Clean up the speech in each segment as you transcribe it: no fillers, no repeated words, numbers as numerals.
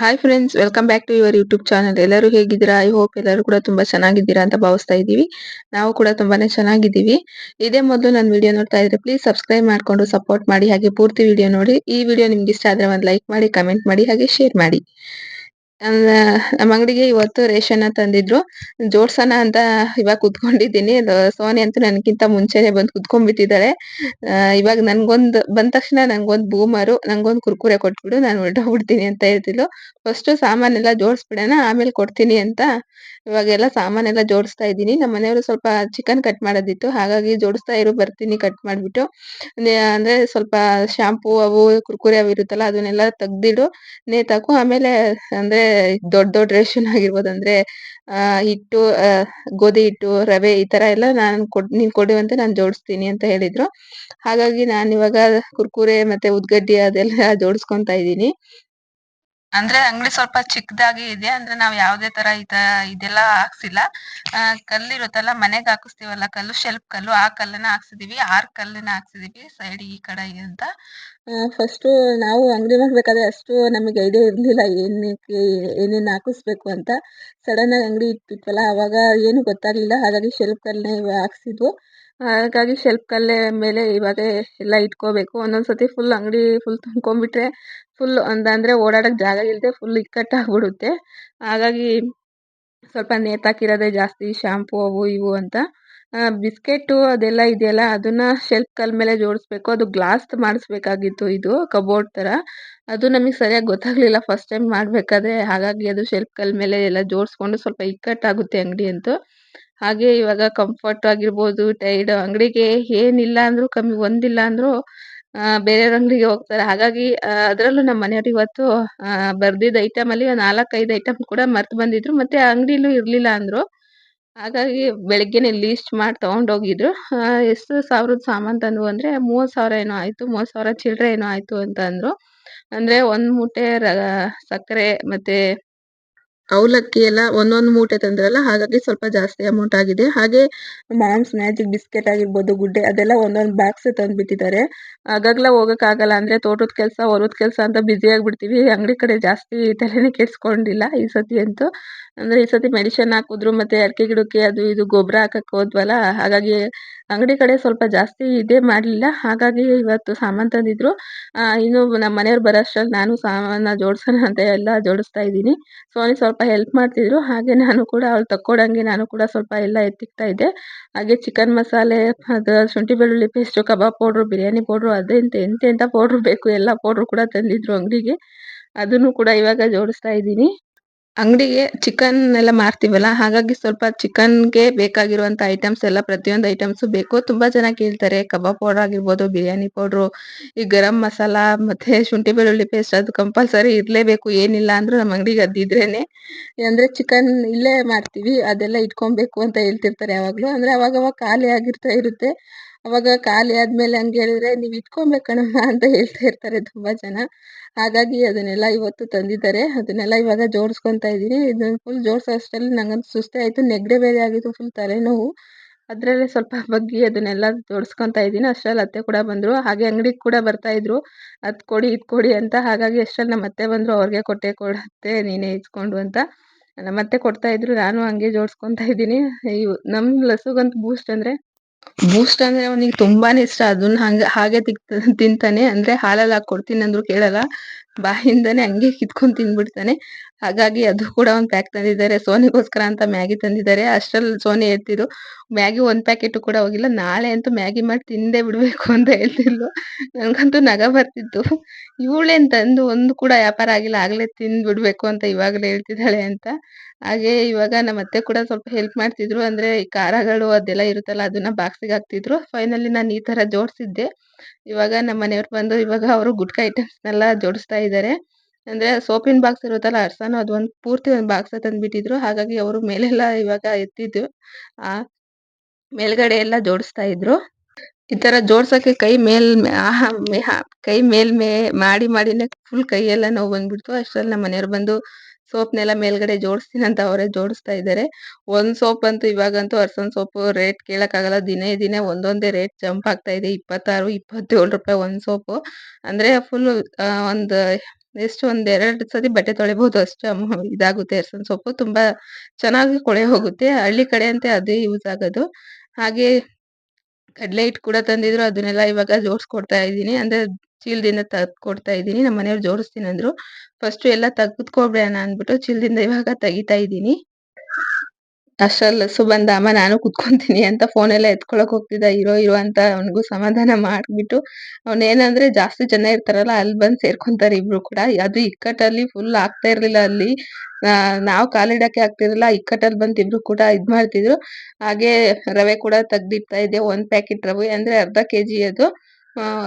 Hi friends, welcome back to your YouTube channel. ಎಲ್ಲರೂ ಹೇಗಿದ್ದೀರಾ? I hope ಎಲ್ಲರೂ ಕೂಡ ತುಂಬಾ ಚೆನ್ನಾಗಿದ್ದೀರಾ ಅಂತ ಭಾವಿಸ್ತಾ ಇದ್ದೀವಿ. ನಾವು ಕೂಡ ತುಂಬಾನೇ ಚೆನ್ನಾಗಿದ್ದೀವಿ. ಇದೇ ಮೊದಲು ನನ್ನ ವಿಡಿಯೋ ನೋಡ್ತಾ ಇದ್ರೆ ಪ್ಲೀಸ್ ಸಬ್ಸ್ಕ್ರೈಬ್ ಮಾಡ್ಕೊಂಡು ಸಪೋರ್ಟ್ ಮಾಡಿ. ಹಾಗೆ ಪೂರ್ತಿ ವಿಡಿಯೋ ನೋಡಿ. ಈ ವಿಡಿಯೋ ನಿಮ್ಗೆ ಇಷ್ಟ ಆದ್ರೆ ಒಂದು ಲೈಕ್ ಮಾಡಿ, ಕಮೆಂಟ್ ಮಾಡಿ, ಹಾಗೆ ಶೇರ್ ಮಾಡಿ. ನಮ್ಮ ಅಂಗಡಿಗೆ ಇವತ್ತು ರೇಷನ್ ತಂದಿದ್ರು. ಜೋಡ್ಸೋಣ ಅಂತ ಇವಾಗ ಕುತ್ಕೊಂಡಿದ್ದೀನಿ. ಸೋನಿ ಅಂತೂ ನನ್ಗಿಂತ ಮುಂಚೆನೆ ಬಂದು ಕುತ್ಕೊಂಡ್ಬಿಟ್ಟಿದ್ದಾಳೆ. ಇವಾಗ ನನ್ಗೊಂದು ಬಂದ ತಕ್ಷಣ ನಂಗೊಂದು ಬೂಮರು, ನಂಗೊಂದು ಕುರ್ಕುರೆ ಕೊಟ್ಬಿಡು, ನಾನು ಹೊರಟೋಗ್ಬಿಡ್ತೀನಿ ಅಂತ ಹೇಳ್ತಿದ್ಲು. ಫಸ್ಟ್ ಸಾಮಾನೆಲ್ಲ ಜೋಡಿಸ್ಬಿಡೋಣ, ಆಮೇಲೆ ಕೊಡ್ತೀನಿ ಅಂತ ಇವಾಗೆಲ್ಲ ಸಾಮಾನೆಲ್ಲ ಜೋಡಿಸ್ತಾ ಇದ್ದೀನಿ. ನಮ್ಮ ಮನೆಯವರು ಸ್ವಲ್ಪ ಚಿಕನ್ ಕಟ್ ಮಾಡೋದಿತ್ತು, ಹಾಗಾಗಿ ಜೋಡಿಸ್ತಾ ಇರು, ಬರ್ತೀನಿ ಕಟ್ ಮಾಡ್ಬಿಟ್ಟು. ಅಂದ್ರೆ ಸ್ವಲ್ಪ ಶಾಂಪೂ ಅವು ಕುರ್ಕುರೆ ಅವು ಇರುತ್ತಲ್ಲ, ಅದನ್ನೆಲ್ಲ ತೆಗ್ದಿಡು, ನೇತಾಕು. ಆಮೇಲೆ ಅಂದ್ರೆ ದೊಡ್ಡ ದೊಡ್ಡ ರೇಷನ್ ಆಗಿರ್ಬೋದು, ಅಂದ್ರೆ ಹಿಟ್ಟು, ಗೋಧಿ ಹಿಟ್ಟು, ರವೆ ಈ ತರ ಎಲ್ಲ ನೀನ್ ಕೊಡು ಅಂತ ನಾನು ಜೋಡಿಸ್ತೀನಿ ಅಂತ ಹೇಳಿದ್ರು. ಹಾಗಾಗಿ ನಾನಿವಾಗ ಕುರ್ಕುರೆ ಮತ್ತೆ ಉದ್ಗಡ್ಡಿ ಅದೆಲ್ಲ ಜೋಡಿಸ್ಕೊಂತಾ ಇದ್ದೀನಿ. ಅಂದ್ರೆ ಅಂಗಡಿ ಸ್ವಲ್ಪ ಚಿಕ್ಕದಾಗಿ ಇದೆ. ಅಂದ್ರೆ ನಾವ್ ಯಾವ್ದೇ ತರ ಇದೆಲ್ಲ ಹಾಕ್ಸಿಲ್ಲ. ಕಲ್ಲಿರುತ್ತಲ್ಲ, ಮನೆಗ್ ಹಾಕಿಸ್ತೀವಲ್ಲ ಕಲ್ಲು, ಶೆಲ್ಫ್ ಕಲ್ಲು, ಆ ಕಲ್ಲನ್ನ ಹಾಕ್ಸಿದೀವಿ. 6 ಕಲ್ಲನ್ನ ಹಾಕ್ಸಿದೀವಿ ಸೈಡ್ ಈ ಕಡೆ ಅಂತ. ಫಸ್ಟ್ ನಾವು ಅಂಗಡಿ ಮಾಡ್ಬೇಕಾದ್ರೆ ಅಷ್ಟು ನಮಗೆ ಐಡಿಯಾ ಇರ್ಲಿಲ್ಲ ಏನಕ್ಕೆ ಏನೇನ್ ಹಾಕಿಸ್ಬೇಕು ಅಂತ. ಸಡನ್ ಆಗಿ ಅಂಗಡಿ ಇಟ್ಬಿಟ್ವಲ್ಲ, ಅವಾಗ ಏನು ಗೊತ್ತಾಗ್ಲಿಲ್ಲ. ಹಾಗಾಗಿ ಶೆಲ್ಫ್ ಕಲ್ಲನ್ನೇ ಹಾಕ್ಸಿದ್ವು. ಹಾಗಾಗಿ ಶೆಲ್ಫ್ ಕಲ್ಲೇ ಮೇಲೆ ಇವಾಗ ಎಲ್ಲ ಇಟ್ಕೋಬೇಕು. ಒಂದೊಂದ್ಸತಿ ಫುಲ್ ಅಂಗಡಿ ಫುಲ್ ತುಂಬ್ಕೊಂಡ್ಬಿಟ್ರೆ ಫುಲ್ ಅಂದ್ರೆ ಓಡಾಡಕ್ ಜಾಗ ಇಲ್ಲದೆ ಫುಲ್ ಇಕ್ಕಟ್ಟಾಗ್ಬಿಡುತ್ತೆ. ಹಾಗಾಗಿ ಸ್ವಲ್ಪ ನೇತಾಕಿರೋದೇ ಜಾಸ್ತಿ, ಶಾಂಪೂ ಅವು ಇವು ಅಂತ. ಬಿಸ್ಕೆಟು ಅದೆಲ್ಲ ಇದೆಯಲ್ಲ, ಅದನ್ನ ಶೆಲ್ಫ್ ಕಲ್ ಮೇಲೆ ಜೋಡಿಸ್ಬೇಕು. ಅದು ಗ್ಲಾಸ್ ಮಾಡಿಸ್ಬೇಕಾಗಿತ್ತು, ಇದು ಕಬೋರ್ಡ್ ತರ. ಅದು ನಮಗೆ ಸರಿಯಾಗಿ ಗೊತ್ತಾಗ್ಲಿಲ್ಲ ಫಸ್ಟ್ ಟೈಮ್ ಮಾಡ್ಬೇಕಾದ್ರೆ. ಹಾಗಾಗಿ ಅದು ಶೆಲ್ಫ್ ಕಲ್ ಮೇಲೆ ಎಲ್ಲ ಜೋಡಿಸ್ಕೊಂಡು ಸ್ವಲ್ಪ ಇಕ್ಕಟ್ಟಾಗುತ್ತೆ ಅಂಗಡಿ ಅಂತೂ. ಹಾಗೆ ಇವಾಗ ಕಂಫರ್ಟ್ ಆಗಿರ್ಬೋದು, ಟೈಡ್ ಅಂಗಡಿಗೆ ಏನಿಲ್ಲ ಅಂದ್ರೂ ಕಮ್ಮಿ, ಒಂದಿಲ್ಲ ಅಂದ್ರೂ ಬೇರೆಯವ್ರ ಅಂಗಡಿಗೆ ಹೋಗ್ತಾರೆ. ಹಾಗಾಗಿ ಅದ್ರಲ್ಲೂ ನಮ್ಮ ಮನೆಯವ್ರು ಇವತ್ತು ಬರ್ದಿದ್ದ ಐಟಮ್ ಅಲ್ಲಿ 4-5 ಐಟಮ್ ಕೂಡ ಮರ್ತು ಬಂದಿದ್ರು. ಮತ್ತೆ ಅಂಗಡಿಲೂ ಇರ್ಲಿಲ್ಲ ಅಂದ್ರು. ಹಾಗಾಗಿ ಬೆಳಗ್ಗೆನೆ ಲೀಸ್ಟ್ ಮಾಡಿ ತಗೊಂಡೋಗಿದ್ರು. ಎಷ್ಟು ಸಾವಿರದ ಸಾಮಾನ್ ತಂದ್ವು ಅಂದ್ರೆ 30,000 ಏನೋ ಆಯ್ತು, 30,000 ಚಿಲ್ಲರೆ ಏನೋ ಆಯ್ತು ಅಂತ ಅಂದ್ರು. ಅಂದ್ರೆ ಒಂದ್ ಮೂಟೆ ಸಕ್ಕರೆ ಮತ್ತೆ ಅವಲಕ್ಕಿ ಎಲ್ಲ ಒಂದೊಂದು ಮೂಟೆ ತಂದ್ರಲ್ಲ, ಹಾಗಾಗಿ ಸ್ವಲ್ಪ ಜಾಸ್ತಿ ಅಮೌಂಟ್ ಆಗಿದೆ. ಹಾಗೆ ಮಾಮ್ಸ್ ಮ್ಯಾಜಿಕ್ ಬಿಸ್ಕೆಟ್ ಆಗಿರ್ಬೋದು, ಗುಡ್ಡೆ ಅದೆಲ್ಲ ಒಂದೊಂದು ಬಾಕ್ಸ್ ತಂದ್ಬಿಟ್ಟಿದ್ದಾರೆ. ಆಗಾಗ್ಲೇ ಹೋಗಕ್ಕಾಗಲ್ಲ, ಅಂದ್ರೆ ತೋಟದ ಕೆಲಸ, ಹೊಲದ ಕೆಲಸ ಅಂತ ಬ್ಯುಸಿ ಆಗ್ಬಿಡ್ತೀವಿ. ಅಂಗಡಿ ಕಡೆ ಜಾಸ್ತಿ ತಲೆನೇ ಕೆಡ್ಸ್ಕೊಂಡಿಲ್ಲ ಈ ಸತಿ ಅಂತೂ. ಅಂದ್ರೆ ಈ ಸತಿ ಮೆಡಿಸಿನ್ ಹಾಕಿದ್ರು, ಮತ್ತೆ ಅಡಿಕೆ ಗಿಡಕ್ಕೆ ಅದು ಇದು ಗೊಬ್ಬರ ಹಾಕಕ್ ಹೋದ್ವಲ್ಲ, ಹಾಗಾಗಿ ಅಂಗಡಿ ಕಡೆ ಸ್ವಲ್ಪ ಜಾಸ್ತಿ ಇದೇ ಮಾಡ್ಲಿಲ್ಲ. ಹಾಗಾಗಿ ಇವತ್ತು ಸಾಮಾನ್ ತಂದಿದ್ರು. ಇನ್ನು ನಮ್ಮ ಮನೆಯವ್ರು ಬರೋಷ್ಟ್ರಲ್ಲಿ ನಾನು ಸಾಮಾನ ಜೋಡ್ಸೋಣ ಅಂತ ಎಲ್ಲ ಜೋಡಿಸ್ತಾ ಇದ್ದೀನಿ. ಸೋನಿ ಸ್ವಲ್ಪ ಹೆಲ್ಪ್ ಮಾಡ್ತಿದ್ರು. ಹಾಗೆ ನಾನು ಕೂಡ ಅವ್ಳು ತಕ್ಕೊಡಂಗೆ ನಾನು ಕೂಡ ಸ್ವಲ್ಪ ಎಲ್ಲ ಎತ್ತಿಕ್ತಾ ಇದ್ದೆ. ಹಾಗೆ ಚಿಕನ್ ಮಸಾಲೆ, ಅದು ಶುಂಠಿ ಬೆಳ್ಳುಳ್ಳಿ ಪೇಸ್ಟು, ಕಬಾಬ್ ಪೌಡ್ರು, ಬಿರಿಯಾನಿ ಪೌಡ್ರು, ಎಂತೆಂಥ ಪೌಡ್ರು ಬೇಕು ಎಲ್ಲ ಪೌಡ್ರು ಕೂಡ ತಂದಿದ್ರು ಅಂಗಡಿಗೆ. ಅದನ್ನು ಕೂಡ ಇವಾಗ ಜೋಡಿಸ್ತಾ ಇದ್ದೀನಿ. ಅಂಗಡಿಗೆ ಚಿಕನ್ ಎಲ್ಲ ಮಾರ್ತೀವಲ್ಲ, ಹಾಗಾಗಿ ಸ್ವಲ್ಪ ಚಿಕನ್ಗೆ ಬೇಕಾಗಿರುವಂಥ ಐಟಮ್ಸ್ ಎಲ್ಲ ಪ್ರತಿಯೊಂದು ಐಟಮ್ಸು ಬೇಕು. ತುಂಬಾ ಜನ ಕೇಳ್ತಾರೆ, ಕಬಾಬ್ ಪೌಡರ್ ಆಗಿರ್ಬೋದು, ಬಿರಿಯಾನಿ ಪೌಡ್ರು, ಈ ಗರಂ ಮಸಾಲ ಮತ್ತೆ ಶುಂಠಿ ಬೆಳ್ಳುಳ್ಳಿ ಪೇಸ್ಟ್ ಅದು ಕಂಪಲ್ಸರಿ ಇರಲೇಬೇಕು. ಏನಿಲ್ಲ ಅಂದ್ರೂ ನಮ್ಮ ಅಂಗಡಿಗೆ ಅದಿದ್ರೇನೆ. ಅಂದ್ರೆ ಚಿಕನ್ ಇಲ್ಲೇ ಮಾಡ್ತೀವಿ, ಅದೆಲ್ಲ ಇಟ್ಕೊಬೇಕು ಅಂತ ಹೇಳ್ತಿರ್ತಾರೆ ಯಾವಾಗಲೂ. ಅಂದ್ರೆ ಅವಾಗವಾಗ ಖಾಲಿ ಆಗಿರ್ತಾ ಇರುತ್ತೆ. ಅವಾಗ ಖಾಲಿ ಆದ್ಮೇಲೆ ಹಂಗೆ ಹೇಳಿದ್ರೆ ನೀವು ಇಟ್ಕೊಬೇಕಣಮ್ಮ ಅಂತ ಹೇಳ್ತಾ ಇರ್ತಾರೆ ತುಂಬಾ ಜನ. ಹಾಗಾಗಿ ಅದನ್ನೆಲ್ಲ ಇವತ್ತು ತಂದಿದ್ದಾರೆ. ಅದನ್ನೆಲ್ಲ ಇವಾಗ ಜೋಡಿಸ್ಕೊಂತಾ ಇದ್ದೀನಿ. ಇದನ್ನ ಫುಲ್ ಜೋಡಿಸೋ ಅಷ್ಟರಲ್ಲಿ ನಂಗಂತೂ ಸುಸ್ತೇ ಆಯಿತು. ನೆಗಡಿ ಬೇರೆ ಆಗಿತ್ತು, ಫುಲ್ ತಲೆನೋವು. ಅದರಲ್ಲೇ ಸ್ವಲ್ಪ ಬಗ್ಗಿ ಅದನ್ನೆಲ್ಲ ಜೋಡಿಸ್ಕೊಂತಾ ಇದ್ದೀನಿ. ಅಷ್ಟರಲ್ಲಿ ಅತ್ತೆ ಕೂಡ ಬಂದರು. ಹಾಗೆ ಅಂಗಡಿಗೆ ಕೂಡ ಬರ್ತಾ ಇದ್ರು, ಅದು ಕೊಡಿ ಇದು ಕೊಡಿ ಅಂತ. ಹಾಗಾಗಿ ಅಷ್ಟರಲ್ಲಿ ನಮ್ಮ ಅತ್ತೆ ಬಂದರು. ಅವ್ರಿಗೆ ಕೊಟ್ಟೆ, ಕೊಡತ್ತೆ ನೀನೇ ಇಸ್ಕೊಂಡು ಅಂತ ನಮ್ಮ ಅತ್ತೆ ಕೊಡ್ತಾ ಇದ್ರು. ನಾನು ಹಂಗೆ ಜೋಡಿಸ್ಕೊಂತಾ ಇದ್ದೀನಿ. ನಮ್ಮ ಲಸುಗಂತೂ ಬೂಸ್ಟ್ ಅಂದ್ರೆ ಅವನಿಗೆ ತುಂಬಾನೇ ಇಷ್ಟ. ಅದನ್ನ ಹಾಗೆ ತಿಂತಾನೆ. ಅಂದ್ರೆ ಹಾಲಲ್ಲಿ ಹಾಕಿ ಕೊಡ್ತೀನಿ ಅಂದ್ರು ಕೇಳಲ್ಲ, ಬಾಯಿಂದಾನೆ ಹಂಗೆ ಕಿತ್ಕೊಂಡ್ ತಿಂದ್ಬಿಡ್ತಾನೆ. ಹಾಗಾಗಿ ಅದು ಕೂಡ ಒಂದು ಪ್ಯಾಕ್ ತಂದಿದ್ದಾರೆ. ಸೋನಿಗೋಸ್ಕರ ಅಂತ ಮ್ಯಾಗಿ ತಂದಿದ್ದಾರೆ. ಅಷ್ಟ್ರಲ್ಲಿ ಸೋನಿ ಹೇಳ್ತಿದ್ರು, ಮ್ಯಾಗಿ ಒಂದ್ ಪ್ಯಾಕೆಟ್ ಕೂಡ ಹೋಗಿಲ್ಲ, ನಾಳೆ ಅಂತೂ ಮ್ಯಾಗಿ ಮಾಡಿ ತಿಂದೇ ಬಿಡ್ಬೇಕು ಅಂತ ಹೇಳ್ತಿದ್ಲು. ನನ್ಗಂತೂ ನಗ ಬರ್ತಿತ್ತು. ಇವಳೇನ್ ತಂದು ಒಂದು ಕೂಡ ವ್ಯಾಪಾರ ಆಗಿಲ್ಲ, ಆಗ್ಲೇ ತಿಂದ್ ಬಿಡ್ಬೇಕು ಅಂತ ಇವಾಗಲೇ ಹೇಳ್ತಿದ್ದಾಳೆ ಅಂತ. ಹಾಗೆ ಇವಾಗ ನಮ್ಮ ಅತ್ತೆ ಕೂಡ ಸ್ವಲ್ಪ ಹೆಲ್ಪ್ ಮಾಡ್ತಿದ್ರು. ಅಂದ್ರೆ ಈ ಖಾರಗಳು ಅದೆಲ್ಲ ಇರುತ್ತಲ್ಲ, ಅದನ್ನ ಬಾಕ್ಸಿಗೆ ಹಾಕ್ತಿದ್ರು. ಫೈನಲಿ ನಾನು ಈ ತರ ಜೋಡಿಸಿದ್ದೆ. ಇವಾಗ ನಮ್ಮ ಮನೆಯವ್ರು ಬಂದು ಇವಾಗ ಅವರು ಗುಟ್ಕಾ ಐಟಮ್ಸ್ನೆಲ್ಲ ಜೋಡಿಸ್ತಾ ಇದ್ದಾರೆ. ಅಂದ್ರೆ ಸೋಪಿನ ಬಾಕ್ಸ್ ಇರುತ್ತಲ್ಲ, ಅರ್ಸನು ಅದೊಂದು ಪೂರ್ತಿ ಒಂದು ಬಾಕ್ಸ್ ತಂದ್ಬಿಟ್ಟಿದ್ರು. ಹಾಗಾಗಿ ಅವರು ಮೇಲೆಲ್ಲ ಇವಾಗ ಎತ್ತಿದ್ದು ಆ ಮೇಲ್ಗಡೆ ಎಲ್ಲ ಜೋಡಿಸ್ತಾ ಇದ್ರು. ಈ ತರ ಜೋಡ್ಸಕ್ಕೆ ಕೈ ಮೇಲ್ಮೇ ಮಾಡಿನೇ ಫುಲ್ ಕೈಯೆಲ್ಲ ನೋವು ಬಂದ್ಬಿಡ್ತು. ಅಷ್ಟ್ರಲ್ಲಿ ನಮ್ಮ ಮನೆಯವ್ರು ಬಂದು ಸೋಪ್ನೆಲ್ಲ ಮೇಲ್ಗಡೆ ಜೋಡಿಸ್ತೀನಿ ಅಂತ ಅವರೇ ಜೋಡಿಸ್ತಾ ಇದ್ದಾರೆ. ಒಂದ್ ಸೋಪ್ ಅಂತೂ ಇವಾಗಂತೂ ಅರ್ಸನ್ ಸೋಪ್ ರೇಟ್ ಕೇಳಕ್ಕಾಗಲ್ಲ. ದಿನೇ ದಿನೇ ಒಂದೊಂದೇ ರೇಟ್ ಜಂಪ್ ಆಗ್ತಾ ಇದೆ. 26-27 ರೂಪಾಯಿ ಒಂದ್ ಸೋಪು. ಅಂದ್ರೆ ಫುಲ್ ಒಂದ್ ಎಷ್ಟು ಒಂದ್ 2 ಸತಿ ಬಟ್ಟೆ ತೊಳಿಬಹುದು ಅಷ್ಟು ಇದಾಗುತ್ತೆ. ಅರ್ಶಿನ ಸೊಪ್ಪು ತುಂಬಾ ಚೆನ್ನಾಗಿ ಕೊಳೆ ಹೋಗುತ್ತೆ. ಹಳ್ಳಿ ಕಡೆ ಅಂತೆ ಅದೇ ಯೂಸ್ ಆಗೋದು. ಹಾಗೆ ಕಡ್ಲೆ ಹಿಟ್ಟು ಕೂಡ ತಂದಿದ್ರು. ಅದನ್ನೆಲ್ಲ ಇವಾಗ ಜೋಡಿಸ್ಕೊಡ್ತಾ ಇದ್ದೀನಿ. ಅಂದ್ರೆ ಚೀಲದಿಂದ ಕೊಡ್ತಾ ಇದ್ದೀನಿ. ನಮ್ಮ ಮನೆಯವ್ರು ಜೋಡಿಸ್ತೀನಿ ಅಂದ್ರು. ಫಸ್ಟ್ ಎಲ್ಲ ತೆಗೆದುಕೊಬಿಡೋಣ ಅಂದ್ಬಿಟ್ಟು ಚೀಲದಿಂದ ಇವಾಗ ತೆಗಿತಾ ಇದ್ದೀನಿ. ಅಷ್ಟ್ರಲ್ಲಿ ಹಸು ಬಂದ, ಅಮ್ಮ ನಾನು ಕುತ್ಕೊಂತೀನಿ ಅಂತ ಫೋನೆಲ್ಲ ಎತ್ಕೊಳಕ್ ಹೋಗ್ತಿದ್ದ. ಇರೋ ಇರೋ ಅಂತ ಅವ್ನಿಗೂ ಸಮಾಧಾನ ಮಾಡ್ಬಿಟ್ಟು, ಅವನೇನಂದ್ರೆ ಜಾಸ್ತಿ ಜನ ಇರ್ತಾರಲ್ಲ ಅಲ್ಲಿ ಬಂದ್ ಸೇರ್ಕೊಂತಾರೆ ಇಬ್ರು ಕೂಡ. ಅದು ಇಕ್ಕಟ್ಟಲ್ಲಿ ಫುಲ್ ಆಗ್ತಾ ಇರ್ಲಿಲ್ಲ ಅಲ್ಲಿ. ನಾವ್ ಕಾಲಿಡಕ್ಕೆ ಆಗ್ತಿರ್ಲಿಲ್ಲ. ಇಕ್ಕಟ್ಟಲ್ಲಿ ಬಂದ್ ಇಬ್ರು ಕೂಡ ಇದ್ ಮಾಡ್ತಿದ್ರು. ಹಾಗೆ ರವೆ ಕೂಡ ತೆಗ್ದಿಡ್ತಾ ಇದ್ದೆ. 1 ಪ್ಯಾಕೆಟ್ ರವೆ ಅಂದ್ರೆ ಅರ್ಧ ಕೆಜಿ ಅದು.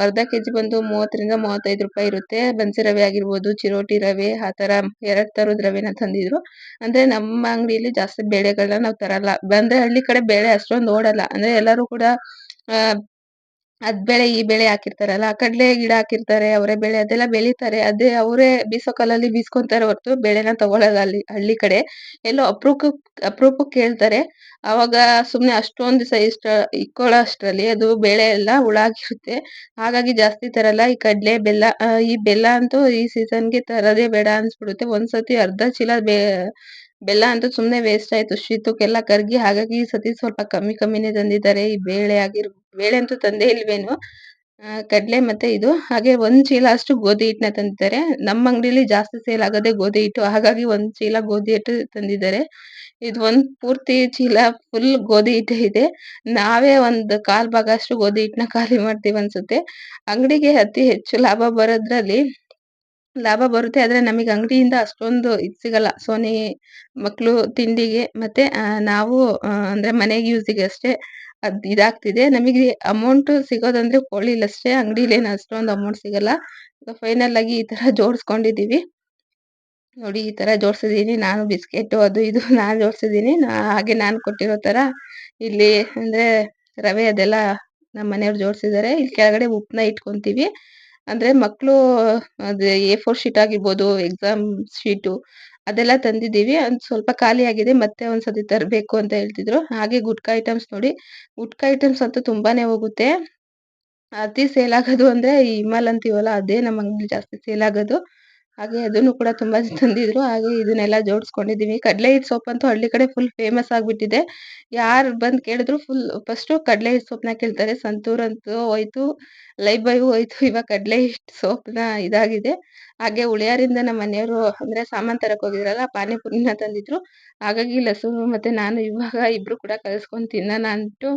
ಅರ್ಧ ಕೆಜಿ ಬಂದು 30 ರಿಂದ 35 ರೂಪಾಯಿ ಇರುತ್ತೆ. ಬನ್ಸಿ ರವೆ ಆಗಿರ್ಬೋದು, ಚಿರೋಟಿ ರವೆ ಆ ತರ 2 ತರದ್ ರವೆನ ತಂದಿದ್ರು. ಅಂದ್ರೆ ನಮ್ಮ ಅಂಗಡಿಯಲ್ಲಿ ಜಾಸ್ತಿ ಬೇಳೆಗಳನ್ನ ನಾವ್ ತರಲ್ಲ. ಬಂದ್ರೆ ಹಳ್ಳಿ ಕಡೆ ಬೇಳೆ ಅಷ್ಟೊಂದ್ ನೋಡಲ್ಲ. ಅಂದ್ರೆ ಎಲ್ಲರೂ ಕೂಡ ಆ ಅದ್ ಬೆಳೆ ಈ ಬೆಳೆ ಹಾಕಿರ್ತಾರಲ್ಲ, ಕಡ್ಲೆ ಗಿಡ ಹಾಕಿರ್ತಾರೆ, ಅವರೇ ಬೆಳೆ ಅದೆಲ್ಲ ಬೆಳೀತಾರೆ. ಅದೇ ಅವರೇ ಬೀಸೋ ಕಲ್ಲಲ್ಲಿ ಬೀಸ್ಕೊಂತಾರೆ ಹೊರತು ಬೆಳೆನ ತಗೊಳಲ್ಲ ಅಲ್ಲಿ ಹಳ್ಳಿ ಕಡೆ. ಎಲ್ಲೋ ಅಪರೂಪಕ್ಕೆ ಕೇಳ್ತಾರೆ. ಅವಾಗ ಸುಮ್ನೆ ಅಷ್ಟೊಂದ್ ದಿವಸ ಇಕ್ಕೊಳ್ಳೋ ಅಷ್ಟ್ರಲ್ಲಿ ಅದು ಬೆಳೆ ಎಲ್ಲ ಹುಳ ಆಗಿರುತ್ತೆ. ಹಾಗಾಗಿ ಜಾಸ್ತಿ ತರಲ್ಲ. ಈ ಕಡ್ಲೆ, ಬೆಲ್ಲ ಈ ಬೆಲ್ಲ ಅಂತೂ ಈ ಸೀಸನ್‌ಗೆ ತರೋದೇ ಬೇಡ ಅನ್ಸ್ಬಿಡುತ್ತೆ. ಒಂದ್ಸತಿ ಅರ್ಧ ಚೀಲ ಬೆಲ್ಲ ಅಂತೂ ಸುಮ್ನೆ ವೇಸ್ಟ್ ಆಯ್ತು. ಶೀತಕ್ಕೆಲ್ಲ ಕರ್ಗಿ. ಹಾಗಾಗಿ ಈ ಸತಿ ಸ್ವಲ್ಪ ಕಮ್ಮಿನೇ ತಂದಿದ್ದಾರೆ. ಈ ಬೇಳೆ ಅಂತೂ ತಂದೇ ಇಲ್ವೇನೋ. ಕಡ್ಲೆ ಮತ್ತೆ ಇದು. ಹಾಗೆ 1 ಚೀಲ ಅಷ್ಟು ಗೋಧಿ ಹಿಟ್ಟನ್ನ ತಂದಿದ್ದಾರೆ. ನಮ್ಮ ಅಂಗಡಿಲಿ ಜಾಸ್ತಿ ಸೇಲ್ ಆಗೋದೇ ಗೋಧಿ ಹಿಟ್ಟು. ಹಾಗಾಗಿ 1 ಚೀಲ ಗೋಧಿ ಹಿಟ್ಟು ತಂದಿದ್ದಾರೆ. ಇದು ಒಂದ್ ಪೂರ್ತಿ ಚೀಲ ಫುಲ್ ಗೋಧಿ ಹಿಟ್ಟೇ ಇದೆ. ನಾವೇ ಒಂದ್ 1/4 ಭಾಗ ಅಷ್ಟು ಗೋಧಿ ಹಿಟ್ಟನ್ನ ಖಾಲಿ ಮಾಡ್ತೀವಿ ಅನ್ಸುತ್ತೆ. ಅಂಗಡಿಗೆ ಅತಿ ಹೆಚ್ಚು ಲಾಭ ಬರುತ್ತೆ. ಆದ್ರೆ ನಮಗೆ ಅಂಗಡಿಯಿಂದ ಅಷ್ಟೊಂದು ಇದ್ ಸಿಗಲ್ಲ. ಸೋನಿ ಮಕ್ಳು ತಿಂಡಿಗೆ ಮತ್ತೆ ನಾವು ಅಂದ್ರೆ ಮನೆಗೆ ಯೂಸಿಗೆ ಅಷ್ಟೇ ಇದಾಗ್ತಿದೆ. ನಮಗೆ ಅಮೌಂಟ್ ಸಿಗೋದಂದ್ರೆ ಕೋಳಿಲಷ್ಟೇ. ಅಂಗಡಿಲೇನು ಅಷ್ಟೊಂದು ಅಮೌಂಟ್ ಸಿಗಲ್ಲ. ಫೈನಲ್ ಆಗಿ ಈ ತರ ಜೋಡಿಸ್ಕೊಂಡಿದೀವಿ. ನೋಡಿ ಈ ತರ ಜೋಡ್ಸಿದೀನಿ. ನಾನು ಬಿಸ್ಕೆಟು ಅದು ಇದು ನಾನ್ ಜೋಡ್ಸಿದೀನಿ. ಹಾಗೆ ನಾನ್ ಕೊಟ್ಟಿರೋ ತರ ಇಲ್ಲಿ ಅಂದ್ರೆ ರವೆ ಅದೆಲ್ಲ ನಮ್ಮ ಮನೆಯವ್ರು ಜೋಡ್ಸಿದ್ದಾರೆ. ಇಲ್ಲಿ ಕೆಳಗಡೆ ಉಪ್ಪನ್ನ ಇಟ್ಕೊಂತೀವಿ. ಅಂದ್ರೆ ಮಕ್ಳು ಅದ್ A4 ಶೀಟ್ ಆಗಿರ್ಬೋದು, ಎಕ್ಸಾಮ್ ಶೀಟು ಅದೆಲ್ಲ ತಂದಿದ್ದೀವಿ. ಅದ್ ಸ್ವಲ್ಪ ಖಾಲಿ ಆಗಿದೆ. ಮತ್ತೆ ಒಂದ್ಸತಿ ತರ್ಬೇಕು ಅಂತ ಹೇಳ್ತಿದ್ರು. ಹಾಗೆ ಗುಟ್ಕಾ ಐಟಮ್ಸ್ ನೋಡಿ. ಗುಟ್ಕಾ ಐಟಮ್ಸ್ ಅಂತೂ ತುಂಬಾನೇ ಹೋಗುತ್ತೆ. ಅತಿ ಸೇಲ್ ಆಗೋದು ಅಂದ್ರೆ ಈ ಹಿಮಾಲ್ ಅಂತೀವಲ್ಲ ಅದೇ ನಮ್ಮ ಅಂಗಡಿಲಿ ಜಾಸ್ತಿ ಸೇಲ್ ಆಗೋದು. ಹಾಗೆ ಅದನ್ನು ಕೂಡ ತುಂಬಾ ತಂದಿದ್ರು. ಹಾಗೆ ಇದನ್ನೆಲ್ಲ ಜೋಡಿಸ್ಕೊಂಡಿದೀವಿ. ಕಡ್ಲೆ ಹಿಟ್ಟು ಸೊಪ್ಪಂತೂ ಹಳ್ಳಿ ಕಡೆ ಫುಲ್ ಫೇಮಸ್ ಆಗ್ಬಿಟ್ಟಿದೆ. ಯಾರ್ ಬಂದ್ ಕೇಳಿದ್ರು ಫಸ್ಟು ಕಡ್ಲೆ ಹಿಟ್ಟು ಸೊಪ್ಪನ್ನ ಕೇಳ್ತಾರೆ. ಸಂತೂರ್ ಅಂತೂ ಹೋಯ್ತು, ಲೈಫ್‌ಬಾಯ್ ಹೋಯ್ತು. ಇವಾಗ ಕಡ್ಲೆ ಹಿಟ್ಟು ಸೋಪ್‌ನ ಇದಾಗಿದೆ. ಹಾಗೆ ಉಳಿಯಾರಿಂದ ನಮ್ಮ ಮನೆಯವರು ಅಂದ್ರೆ ಸಾಮಾನ್ ತರಕ್ ಹೋಗಿದ್ರಲ್ಲ, ಪಾನಿಪುರಿನ ತಂದಿದ್ರು. ಹಾಗಾಗಿ ಲಸು ಮತ್ತೆ ನಾನು ಇವಾಗ ಇಬ್ರು ಕೂಡ ಕಲ್ಸ್ಕೊಂಡ್ ತಿನ್ನೋಣ ಅಂದ್ಬಿಟ್ಟು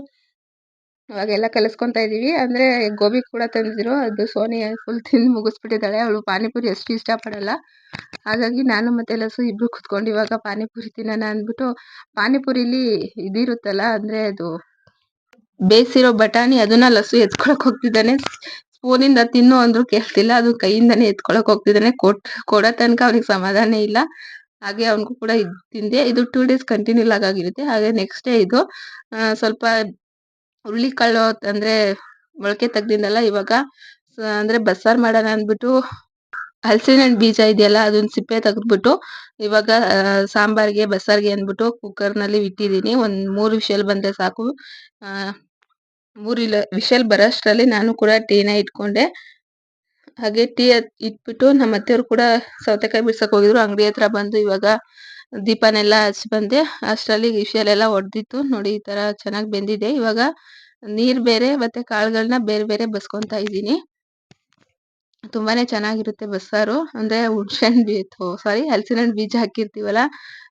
ಅವಾಗೆಲ್ಲ ಕಲಸ್ಕೊಂತಾ ಇದೀವಿ. ಅಂದ್ರೆ ಗೋಬಿ ಕೂಡ ತಂದಿದ್ರು. ಅದು ಸೋನಿ ಫುಲ್ ತಿಂದು ಮುಗಿಸ್ಬಿಟ್ಟಿದ್ದಾಳೆ. ಅವಳು ಪಾನಿಪುರಿ ಅಷ್ಟು ಇಷ್ಟ ಪಡಲ್ಲ. ಹಾಗಾಗಿ ನಾನು ಮತ್ತೆ ಲಸು ಇಬ್ರು ಕುತ್ಕೊಂಡು ಇವಾಗ ಪಾನಿಪುರಿ ತಿನ್ನೋಣ ಅಂದ್ಬಿಟ್ಟು ಪಾನಿಪುರಿಲಿ ಇದಿರುತ್ತಲ್ಲ ಅಂದ್ರೆ ಅದು ಬೇಯಿಸಿರೋ ಬಟಾಣಿ ಅದನ್ನ ಲಸು ಎತ್ಕೊಳಕ್ ಹೋಗ್ತಿದ್ದಾನೆ. ಸ್ಪೂನಿಂದ ತಿನ್ನು ಅಂದ್ರು ಕೇಳ್ತಿಲ್ಲ. ಅದು ಕೈಯಿಂದಾನೇ ಎತ್ಕೊಳಕ್ ಹೋಗ್ತಿದ್ದಾನೆ. ಕೊಡೋ ತನಕ ಅವ್ನಿಗೆ ಸಮಾಧಾನ ಇಲ್ಲ. ಹಾಗೆ ಅವ್ನಿಗೂ ಕೂಡ ತಿಂದೆ. ಇದು 2 ಡೇಸ್ ಕಂಟಿನ್ಯೂ ಆಗಿರುತ್ತೆ. ಹಾಗೆ ನೆಕ್ಸ್ಟ್ ಡೇ ಇದು ಸ್ವಲ್ಪ ಹುರುಳಿಕಾಳು ಅಂದ್ರೆ ಮೊಳಕೆ ತೆಗ್ದಿದ್ನಲ್ಲ ಇವಾಗ ಅಂದ್ರೆ ಬಸ್ಸಾರ್ ಮಾಡೋಣ ಅಂದ್ಬಿಟ್ಟು ಹಲಸಿನ ಹಣ್ಣು ಬೀಜ ಇದೆಯಲ್ಲ ಅದನ್ನ ಸಿಪ್ಪೆ ತೆಗೆದ್ಬಿಟ್ಟು ಇವಾಗ ಸಾಂಬಾರ್ಗೆ ಬಸ್ಸಾರ್ಗೆ ಅಂದ್ಬಿಟ್ಟು ಕುಕ್ಕರ್ನಲ್ಲಿ ಇಟ್ಟಿದ್ದೀನಿ. ಒಂದ್ 3 ವಿಷಲ್ ಬಂದ್ರೆ ಸಾಕು. 3 ವಿಷಲ್ ಬರೋಷ್ಟ್ರಲ್ಲಿ ನಾನು ಕೂಡ ಟೀನ ಇಟ್ಕೊಂಡೆ. ಹಾಗೆ ಟೀ ಇಟ್ಬಿಟ್ಟು ನಮ್ಮ ಅತ್ತೆಯವರು ಕೂಡ ಸೌತೆಕಾಯಿ ಬಿಡ್ಸಕ್ ಹೋಗಿದ್ರು. ಅಂಗಡಿ ಹತ್ರ ಬಂದು ಇವಾಗ ದೀಪನೆಲ್ಲ ಹಚ್ಚಿ ಬಂದೆ. ಅಷ್ಟರಲ್ಲಿ ವಿಷಲ್ ಎಲ್ಲ ಹೊಡೆದಿತ್ತು. ನೋಡಿ ಈ ತರ ಚೆನ್ನಾಗಿ ಬೆಂದಿದೆ. ಇವಾಗ ನೀರ್ ಬೇರೆ ಮತ್ತೆ ಕಾಳುಗಳನ್ನ ಬೇರೆ ಬೇರೆ ಬಸ್ಕೊಂತಾ ಇದ್ದೀನಿ. ತುಂಬಾನೇ ಚೆನ್ನಾಗಿರುತ್ತೆ ಬಸ್ಸಾರು. ಅಂದ್ರೆ ಹಲಸಿನ ಹಣ್ಣು ಬೀಜ ಹಾಕಿರ್ತೀವಲ್ಲ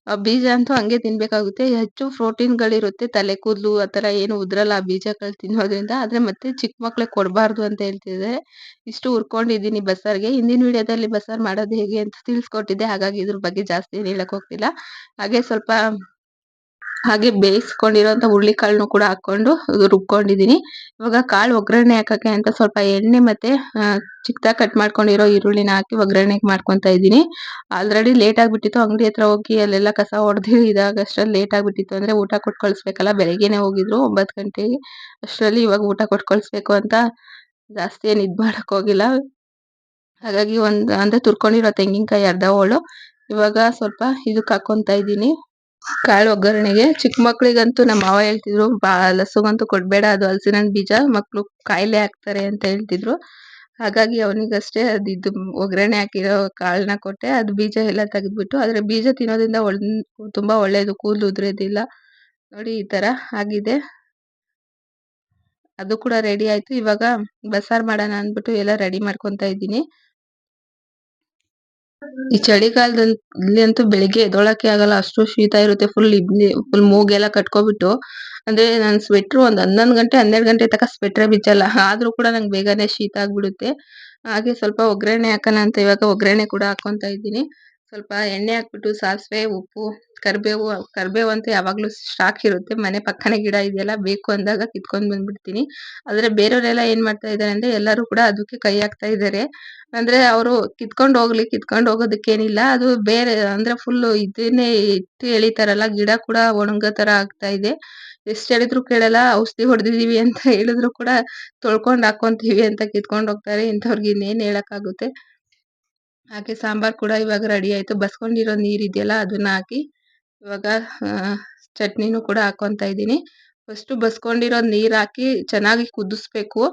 ಆ ಬೀಜ ಅಂತೂ ಹಂಗೆ ತಿನ್ಬೇಕಾಗುತ್ತೆ. ಹೆಚ್ಚು ಪ್ರೋಟೀನ್ಗಳಿರುತ್ತೆ. ತಲೆ ಕೂದಲು ಆ ತರ ಏನು ಉದ್ರಲ್ಲ ಆ ಬೀಜಗಳು ತಿನ್ನೋದ್ರಿಂದ. ಆದ್ರೆ ಮತ್ತೆ ಚಿಕ್ಕ ಮಕ್ಳಿಗೆ ಕೊಡಬಾರ್ದು ಅಂತ ಹೇಳ್ತಿದ್ದಾರೆ. ಇಷ್ಟು ಹುರ್ಕೊಂಡಿದ್ದೀನಿ ಬಸ್ಸಾರ್ಗೆ. ಹಿಂದಿನ ವಿಡಿಯೋದಲ್ಲಿ ಬಸ್ಸಾರ್ ಮಾಡೋದು ಹೇಗೆ ಅಂತ ತಿಳಿಸ್ಕೊಟ್ಟಿದ್ದೆ. ಹಾಗಾಗಿ ಇದ್ರ ಬಗ್ಗೆ ಜಾಸ್ತಿ ಏನ್ ಹೇಳಕ್ ಹೋಗ್ತಿಲ್ಲ. ಹಾಗೆ ಬೇಯಿಸ್ಕೊಂಡಿರೋಂಥ ಹುರುಳಿಕಾಳನ್ನು ಕೂಡ ಹಾಕೊಂಡು ರುಬ್ಕೊಂಡಿದೀನಿ. ಇವಾಗ ಕಾಳು ಒಗ್ಗರಣೆ ಹಾಕಕ್ಕೆ ಅಂತ ಸ್ವಲ್ಪ ಎಣ್ಣೆ ಮತ್ತೆ ಚಿಕ್ಕದಾಗಿ ಕಟ್ ಮಾಡ್ಕೊಂಡಿರೋ ಈರುಳ್ಳಿನ ಹಾಕಿ ಒಗ್ಗರಣೆ ಮಾಡ್ಕೊಂತಾ ಇದ್ದೀನಿ. ಆಲ್ರೆಡಿ ಲೇಟ್ ಆಗ್ಬಿಟ್ಟಿತ್ತು. ಅಂಗಡಿ ಹತ್ರ ಹೋಗಿ ಅಲ್ಲೆಲ್ಲ ಕಸ ಹೊಡೆದು ಇದಾಗಷ್ಟರಲ್ಲಿ ಲೇಟ್ ಆಗ್ಬಿಟ್ಟಿತ್ತು. ಅಂದ್ರೆ ಊಟ ಕೊಟ್ಟು ಕಳಿಸ್ಬೇಕಲ್ಲ. ಬೆಳಗ್ಗೆನೆ ಹೋಗಿದ್ರು 9 ಗಂಟೆಗೆ. ಅಷ್ಟರಲ್ಲಿ ಇವಾಗ ಊಟ ಕೊಟ್ಟು ಕಳಿಸ್ಬೇಕು ಅಂತ ಜಾಸ್ತಿ ಏನ್ ಇದ್ ಮಾಡಕ್ ಹೋಗಿಲ್ಲ. ಹಾಗಾಗಿ ಅಂದ್ರೆ ತುರ್ಕೊಂಡಿರೋ ತೆಂಗಿನಕಾಯಿ ಅರ್ಧ ಹೋಳು ಇವಾಗ ಸ್ವಲ್ಪ ಇದಕ್ಕೆ ಹಾಕೊಂತಾ ಇದ್ದೀನಿ. ಕಾಳು ಒಗ್ಗರಣೆಗೆ. ಚಿಕ್ಕ ಮಕ್ಳಿಗಂತೂ ನಮ್ಮ ಮಾವ ಹೇಳ್ತಿದ್ರು ಲಸುಗಂತೂ ಕೊಡ್ಬೇಡ, ಅದು ಹಲಸಿನ ಹಣ್ಣು ಬೀಜ ಮಕ್ಳು ಕಾಯಿಲೆ ಆಗ್ತಾರೆ ಅಂತ ಹೇಳ್ತಿದ್ರು. ಹಾಗಾಗಿ ಅವನಿಗಷ್ಟೇ ಇದು ಒಗ್ಗರಣೆ ಹಾಕಿರೋ ಕಾಳನ್ನ ಕೊಟ್ಟೆ. ಅದು ಬೀಜ ಎಲ್ಲ ತೆಗೆದ್ಬಿಟ್ಟು, ಆದ್ರೆ ಬೀಜ ತಿನ್ನೋದ್ರಿಂದ ತುಂಬಾ ಒಳ್ಳೇದು, ಕೂದಲು ಉದುರೋದಿಲ್ಲ. ನೋಡಿ ಈ ತರ ಆಗಿದೆ. ಅದು ಕೂಡ ರೆಡಿ ಆಯ್ತು. ಇವಾಗ ಬಸಾರ್ ಮಾಡೋಣ ಅಂದ್ಬಿಟ್ಟು ಎಲ್ಲ ರೆಡಿ ಮಾಡ್ಕೊಂತ ಇದ್ದೀನಿ. ಈ ಚಳಿಗಾಲದಲ್ಲಿ ಅಂತೂ ಬೆಳಿಗ್ಗೆ ಎದ್ದೊಳಕ್ಕೆ ಆಗಲ್ಲ, ಅಷ್ಟು ಶೀತ ಇರುತ್ತೆ. ಫುಲ್ ಮೂಗೆಲ್ಲ ಕಟ್ಕೊಬಿಟ್ಟು, ಅಂದ್ರೆ ನಾನು ಸ್ವೆಟ್ರು ಒಂದ್ 11 ಗಂಟೆ 12 ಗಂಟೆ ತನಕ ಸ್ವೆಟ್ರೇ ಬಿಚ್ಚಲ್ಲ. ಆದ್ರೂ ಕೂಡ ನಂಗೆ ಬೇಗನೆ ಶೀತ ಆಗ್ಬಿಡುತ್ತೆ. ಹಾಗೆ ಸ್ವಲ್ಪ ಒಗ್ಗರಣೆ ಹಾಕೋಣ ಅಂತ ಇವಾಗ ಒಗ್ಗರಣೆ ಕೂಡ ಹಾಕೊಂತ ಇದ್ದೀನಿ. ಸ್ವಲ್ಪ ಎಣ್ಣೆ ಹಾಕ್ಬಿಟ್ಟು ಸಾಸಿವೆ, ಉಪ್ಪು, ಕರಿಬೇವು ಅಂತ ಯಾವಾಗ್ಲೂ ಸ್ಟಾಕ್ ಇರುತ್ತೆ. ಮನೆ ಪಕ್ಕನೆ ಗಿಡ ಇದೆಯಲ್ಲ, ಬೇಕು ಅಂದಾಗ ಕಿತ್ಕೊಂಡ್ ಬಂದ್ಬಿಡ್ತೀನಿ. ಆದ್ರೆ ಬೇರೆಯವರೆಲ್ಲ ಏನ್ ಮಾಡ್ತಾ ಇದಾರೆ ಅಂದ್ರೆ ಎಲ್ಲರೂ ಕೂಡ ಅದಕ್ಕೆ ಕೈ ಹಾಕ್ತಾ ಇದಾರೆ. ಅಂದ್ರೆ ಅವರು ಕಿತ್ಕೊಂಡ್ ಹೋಗೋದಕ್ಕೇನಿಲ್ಲ. ಅದು ಬೇರೆ ಅಂದ್ರೆ ಫುಲ್ ಇದನ್ನೇ ಇಟ್ಟು ಎಳಿತಾರಲ್ಲ, ಗಿಡ ಕೂಡ ಒಣಗೋ ತರ ಆಗ್ತಾ ಇದೆ. ಎಷ್ಟ್ ಹೇಳಿದ್ರು ಕೇಳಲ್ಲ. ಔಷಧಿ ಹೊಡೆದಿದೀವಿ ಅಂತ ಹೇಳಿದ್ರು ಕೂಡ ತೊಳ್ಕೊಂಡ್ ಹಾಕೊಂತೀವಿ ಅಂತ ಕಿತ್ಕೊಂಡ್ ಹೋಗ್ತಾರೆ. ಇಂಥವ್ರಿಗೆ ಇನ್ನೇನ್ ಹೇಳಕ್ಕಾಗುತ್ತೆ. ಹಾಗೆ ಸಾಂಬಾರ್ ಕೂಡ ಇವಾಗ ರೆಡಿ ಆಯ್ತು. ಬಸ್ಕೊಂಡಿರೋ ನೀರ್ ಇದೆಯಲ್ಲ ಅದನ್ನ ಹಾಕಿ ಇವಾಗ ಚಟ್ನಿನೂ ಕೂಡ ಹಾಕೊಂತ ಇದ್ದೀನಿ. ಫಸ್ಟ್ ಬಸ್ಕೊಂಡಿರೋ ನೀರ್ ಹಾಕಿ ಚೆನ್ನಾಗಿ ಕುದಿಸ್ಬೇಕು.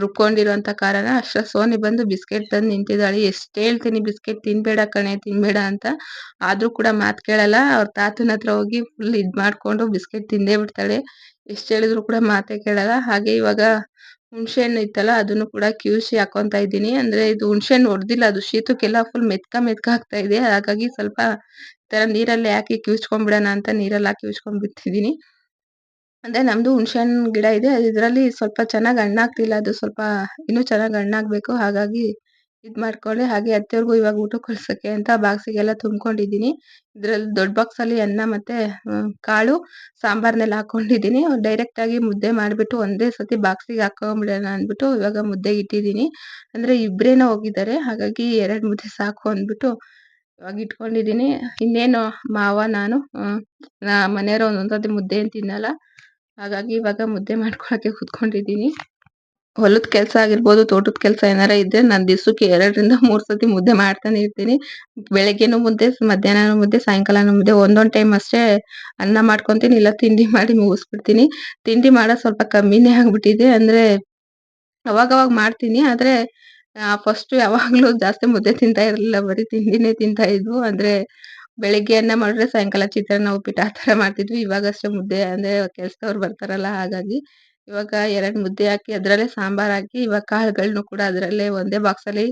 ರುಬ್ಕೊಂಡಿರೋಂಥ ಖಾರನ. ಅಷ್ಟ್ರ ಸೋನಿ ಬಂದು ಬಿಸ್ಕೆಟ್ ತಂದು ನಿಂತಿದ್ದಾಳೆ. ಎಷ್ಟ್ ಹೇಳ್ತೀನಿ ಬಿಸ್ಕೆಟ್ ತಿನ್ಬೇಡ ಕಣೆ, ತಿನ್ಬೇಡ ಅಂತ, ಆದ್ರೂ ಕೂಡ ಮಾತ್ ಕೇಳಲ್ಲ. ಅವ್ರ ತಾತನ ಹತ್ರ ಹೋಗಿ ಫುಲ್ ಇದ್ ಮಾಡ್ಕೊಂಡು ಬಿಸ್ಕೆಟ್ ತಿಂದೇ ಬಿಡ್ತಾಳೆ. ಎಷ್ಟ್ ಹೇಳಿದ್ರು ಕೂಡ ಮಾತೇ ಕೇಳಲ್ಲ. ಹಾಗೆ ಇವಾಗ ಹುಣ್ಸೆ ಹಣ್ಣು ಇತ್ತಲ್ಲ ಅದನ್ನು ಕೂಡ ಕಿವುಚಿ ಹಾಕೊಂತ ಇದ್ದೀನಿ. ಅಂದ್ರೆ ಇದು ಹುಣ್ಸೆ ಹಣ್ಣು ಹೊಡ್ದಿಲ್ಲ, ಅದು ಶೀತಕ್ಕೆಲ್ಲ ಫುಲ್ ಮೆತ್ಕ ಆಗ್ತಾ ಇದೆ. ಹಾಗಾಗಿ ಸ್ವಲ್ಪ ಈ ತರ ನೀರಲ್ಲಿ ಹಾಕಿ ಕಿವುಚ್ಕೊಂಡ್ಬಿಡೋಣ ಅಂತ ನೀರಲ್ಲಿ ಹಾಕಿ ಕಿವುಚ್ಕೊಂಡ್ ಬಿಡ್ತಿದೀನಿ. ಅಂದ್ರೆ ನಮ್ದು ಹುಣ್ಸೆ ಹಣ್ಣು ಗಿಡ ಇದೆ. ಇದ್ರಲ್ಲಿ ಸ್ವಲ್ಪ ಚೆನ್ನಾಗ್ ಹಣ್ಣಾಗ್ತಿಲ್ಲ, ಅದು ಸ್ವಲ್ಪ ಇನ್ನೂ ಚೆನ್ನಾಗ್ ಹಣ್ಣಾಗ್ಬೇಕು. ಹಾಗಾಗಿ ಇದ್ ಮಾಡ್ಕೊಳ್ಳಿ. ಹಾಗೆ ಅತ್ತೆಯವ್ರಿಗೂ ಇವಾಗ ಊಟಕ್ಕೆ ಕಳ್ಸಕ್ಕೆ ಅಂತ ಬಾಕ್ಸಿಗೆಲ್ಲ ತುಂಬ್ಕೊಂಡಿದ್ದೀನಿ. ಇದ್ರಲ್ಲಿ ದೊಡ್ಡ ಬಾಕ್ಸ್ ಅಲ್ಲಿ ಅನ್ನ ಮತ್ತೆ ಕಾಳು ಸಾಂಬಾರ್ನೆಲ್ಲ ಹಾಕೊಂಡಿದ್ದೀನಿ. ಡೈರೆಕ್ಟ್ ಆಗಿ ಮುದ್ದೆ ಮಾಡ್ಬಿಟ್ಟು ಒಂದೇ ಸತಿ ಬಾಕ್ಸಿಗೆ ಹಾಕೊಂಡ್ಬಿಡೋಣ ಅಂದ್ಬಿಟ್ಟು ಇವಾಗ ಮುದ್ದೆಗೆ ಇಟ್ಟಿದ್ದೀನಿ. ಅಂದ್ರೆ ಇಬ್ರೇನೋ ಹೋಗಿದ್ದಾರೆ, ಹಾಗಾಗಿ 2 ಮುದ್ದೆ ಸಾಕು ಅಂದ್ಬಿಟ್ಟು ಇವಾಗ ಇಟ್ಕೊಂಡಿದ್ದೀನಿ. ಇನ್ನೇನು ಮಾವ ನಾನು ಮನೆಯವ್ರು ಒಂದೊಂದ್ ಮುದ್ದೆ ಏನ್ ತಿನ್ನಲ್ಲ. ಹಾಗಾಗಿ ಇವಾಗ ಮುದ್ದೆ ಮಾಡ್ಕೊಳಕ್ಕೆ ಕುತ್ಕೊಂಡಿದ್ದೀನಿ. ಹೊಲದ ಕೆಲ್ಸ ಆಗಿರ್ಬೋದು, ತೋಟದ ಕೆಲ್ಸ ಏನಾರ ಇದ್ರೆ ನಾನ್ ದಿವ್ಸಕ್ಕೆ 2 ರಿಂದ 3 ಸತಿ ಮುದ್ದೆ ಮಾಡ್ತಾನೆ ಇರ್ತೀನಿ. ಬೆಳಗ್ಗೆನೂ ಮುದ್ದೆ, ಮಧ್ಯಾಹ್ನನೂ ಮುದ್ದೆ, ಸಾಯಂಕಾಲನೂ ಮುದ್ದೆ. ಒಂದೊಂದ್ ಟೈಮ್ ಅಷ್ಟೇ ಅನ್ನ ಮಾಡ್ಕೊಂತೀನಿ, ಇಲ್ಲ ತಿಂಡಿ ಮಾಡಿ ಮುಗಿಸ್ಬಿಡ್ತೀನಿ. ತಿಂಡಿ ಮಾಡೋದ್ ಸ್ವಲ್ಪ ಕಮ್ಮಿನೇ ಆಗ್ಬಿಟ್ಟಿದೆ. ಅಂದ್ರೆ ಅವಾಗವಾಗ ಮಾಡ್ತೀನಿ. ಆದ್ರೆ ಫಸ್ಟ್ ಯಾವಾಗ್ಲೂ ಜಾಸ್ತಿ ಮುದ್ದೆ ತಿಂತಾ ಇರ್ಲಿಲ್ಲ, ಬರೀ ತಿಂಡಿನೇ ತಿಂತಾ ಇದ್ವು. ಅಂದ್ರೆ ಬೆಳಿಗ್ಗೆ ಅನ್ನ ಮಾಡಿದ್ರೆ ಸಾಯಂಕಾಲ ಚಿತ್ರಾನ್ನ, ಉಪ್ಪಿಟ್ಟು ಆ ತರ ಮಾಡ್ತಿದ್ವಿ. ಇವಾಗಷ್ಟೇ ಮುದ್ದೆ, ಅಂದ್ರೆ ಕೆಲ್ಸದವ್ರು ಬರ್ತಾರಲ್ಲ, ಹಾಗಾಗಿ ಇವಾಗ 2 ಮುದ್ದೆ ಹಾಕಿ ಅದ್ರಲ್ಲೇ ಸಾಂಬಾರ್ ಹಾಕಿ ಇವಾಗ ಕಾಳುಗಳ್ನು ಕೂಡ ಅದ್ರಲ್ಲೇ ಒಂದೇ ಬಾಕ್ಸಲ್ಲಿ